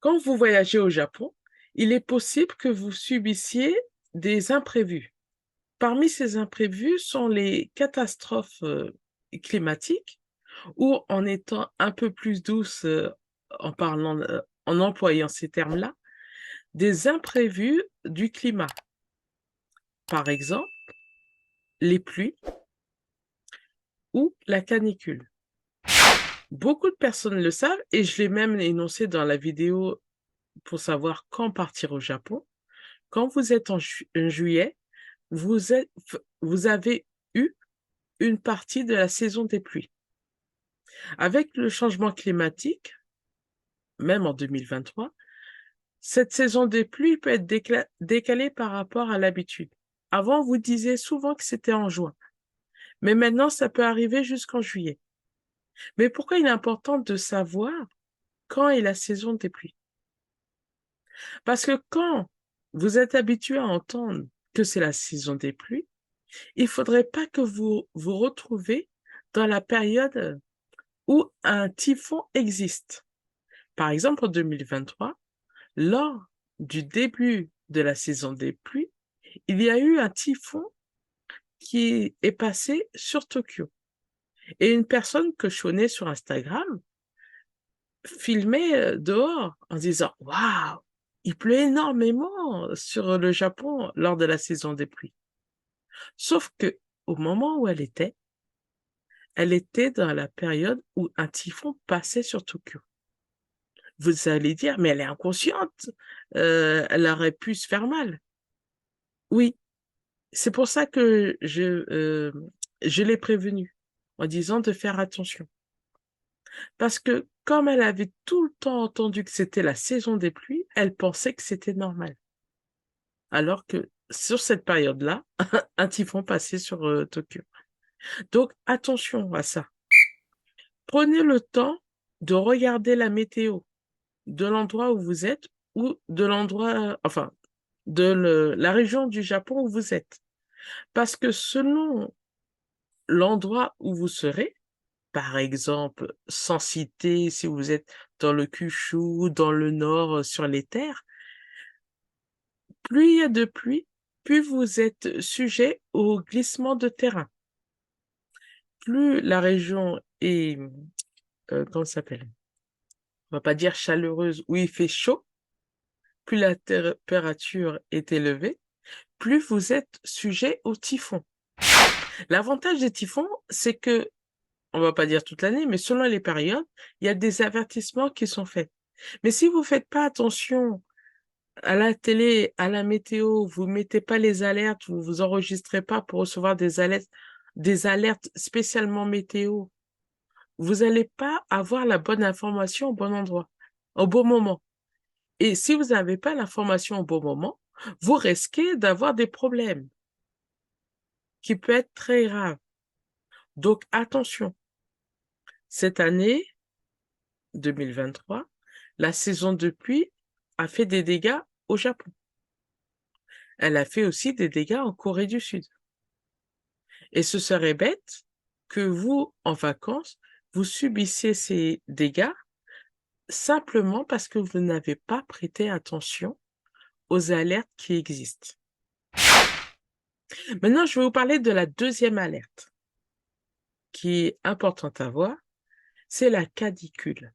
Quand vous voyagez au Japon, il est possible que vous subissiez des imprévus. Parmi ces imprévus sont les catastrophes climatiques ou en étant un peu plus douce en employant ces termes-là, des imprévus du climat. Par exemple, les pluies ou la canicule. Beaucoup de personnes le savent et je l'ai même énoncé dans la vidéo pour savoir quand partir au Japon. Quand vous êtes en juillet, vous avez eu une partie de la saison des pluies. Avec le changement climatique, même en 2023, cette saison des pluies peut être décalée par rapport à l'habitude. Avant, vous disiez souvent que c'était en juin, mais maintenant, ça peut arriver jusqu'en juillet. Mais pourquoi il est important de savoir quand est la saison des pluies? Parce que quand vous êtes habitué à entendre que c'est la saison des pluies, il ne faudrait pas que vous vous retrouvez dans la période où un typhon existe. Par exemple, en 2023, lors du début de la saison des pluies, il y a eu un typhon qui est passé sur Tokyo. Et une personne que je connais sur Instagram filmait dehors en disant: Waouh, il pleut énormément sur le Japon lors de la saison des pluies. Sauf que au moment où elle était dans la période où un typhon passait sur Tokyo. Vous allez dire: «Mais elle est inconsciente, elle aurait pu se faire mal». Oui, c'est pour ça que je l'ai prévenue en disant de faire attention. Parce que comme elle avait tout le temps entendu que c'était la saison des pluies, elle pensait que c'était normal. Alors que sur cette période-là, un typhon passait sur, Tokyo. Donc attention à ça. Prenez le temps de regarder la météo de l'endroit où vous êtes ou de l'endroit, enfin, la région du Japon où vous êtes. Parce que selon l'endroit où vous serez, par exemple, sans citer si vous êtes dans le Kyushu, dans le nord, sur les terres, plus il y a de pluie, plus vous êtes sujet au glissement de terrain. Plus la région est, comment ça s'appelle? On va pas dire chaleureuse, où il fait chaud, plus la température est élevée, plus vous êtes sujet au typhon. L'avantage des typhons, c'est que, on va pas dire toute l'année, mais selon les périodes, il y a des avertissements qui sont faits. Mais si vous faites pas attention à la télé, à la météo, vous mettez pas les alertes, vous vous enregistrez pas pour recevoir des alertes spécialement météo, vous allez pas avoir la bonne information au bon endroit, au bon moment. Et si vous n'avez pas l'information au bon moment, vous risquez d'avoir des problèmes qui peuvent être très graves. Donc attention, cette année 2023, la saison de pluie a fait des dégâts au Japon. Elle a fait aussi des dégâts en Corée du Sud. Et ce serait bête que vous, en vacances, vous subissiez ces dégâts simplement parce que vous n'avez pas prêté attention aux alertes qui existent. Maintenant, je vais vous parler de la deuxième alerte qui est importante à voir, c'est la canicule.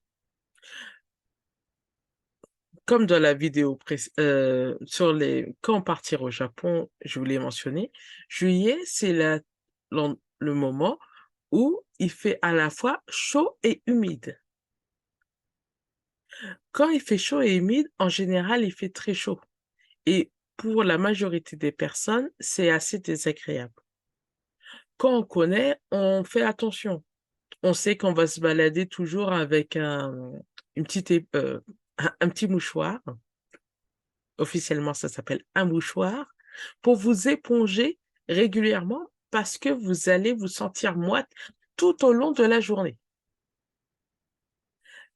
Comme dans la vidéo sur les quand partir au Japon, je vous l'ai mentionné, juillet, c'est le moment où il fait à la fois chaud et humide. Quand il fait chaud et humide, en général, il fait très chaud et pour la majorité des personnes, c'est assez désagréable. Quand on connaît, on fait attention. On sait qu'on va se balader toujours avec une petite un petit mouchoir. Officiellement, ça s'appelle un mouchoir, pour vous éponger régulièrement parce que vous allez vous sentir moite tout au long de la journée.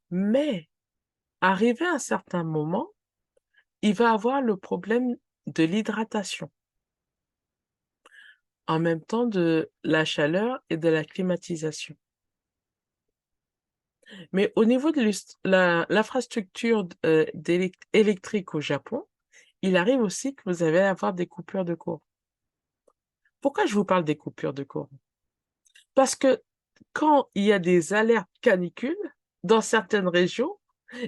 Mais, arrivé à un certain moment, il va avoir le problème de l'hydratation, en même temps de la chaleur et de la climatisation. Mais au niveau de l'infrastructure électrique au Japon, il arrive aussi que vous allez avoir des coupures de courant. Pourquoi je vous parle des coupures de courant? Parce que quand il y a des alertes canicules, dans certaines régions,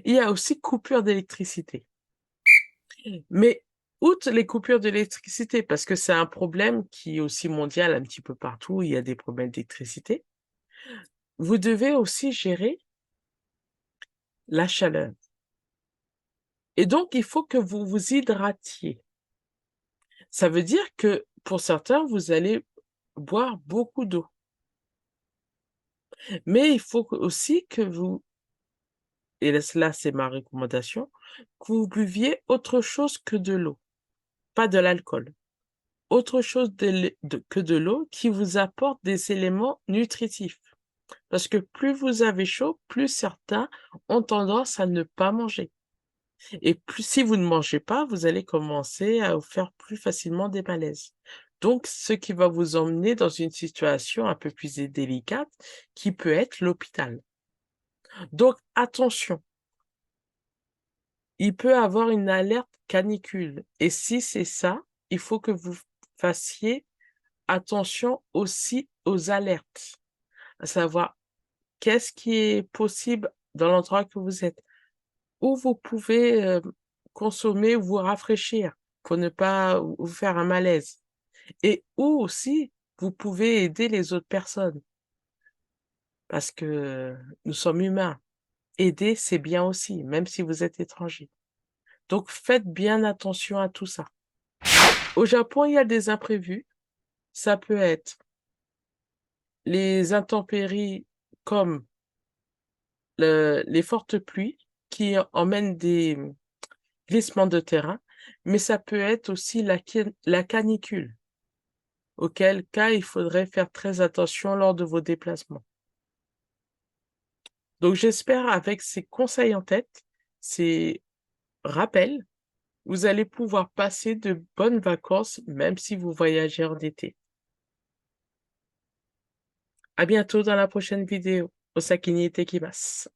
il y a aussi coupure d'électricité. Mais outre les coupures d'électricité, parce que c'est un problème qui est aussi mondial un petit peu partout, il y a des problèmes d'électricité, vous devez aussi gérer la chaleur. Et donc, il faut que vous vous hydratiez. Ça veut dire que pour certains, vous allez boire beaucoup d'eau. Mais il faut aussi que vous, et là c'est ma recommandation, que vous buviez autre chose que de l'eau, pas de l'alcool. Autre chose que de l'eau qui vous apporte des éléments nutritifs. Parce que plus vous avez chaud, plus certains ont tendance à ne pas manger. Et plus si vous ne mangez pas, vous allez commencer à vous faire plus facilement des malaises. Donc, ce qui va vous emmener dans une situation un peu plus délicate, qui peut être l'hôpital. Donc, attention, il peut avoir une alerte canicule. Et si c'est ça, il faut que vous fassiez attention aussi aux alertes, à savoir qu'est-ce qui est possible dans l'endroit que vous êtes, où vous pouvez consommer ou vous rafraîchir pour ne pas vous faire un malaise, et où aussi vous pouvez aider les autres personnes, parce que nous sommes humains. Aider, c'est bien aussi, même si vous êtes étranger. Donc faites bien attention à tout ça. Au Japon, il y a des imprévus. Ça peut être les intempéries comme les fortes pluies qui emmènent des glissements de terrain, mais ça peut être aussi la canicule, auquel cas il faudrait faire très attention lors de vos déplacements. Donc j'espère avec ces conseils en tête, ces rappels, vous allez pouvoir passer de bonnes vacances même si vous voyagez en été. À bientôt dans la prochaine vidéo. Osaki ni itekimasu.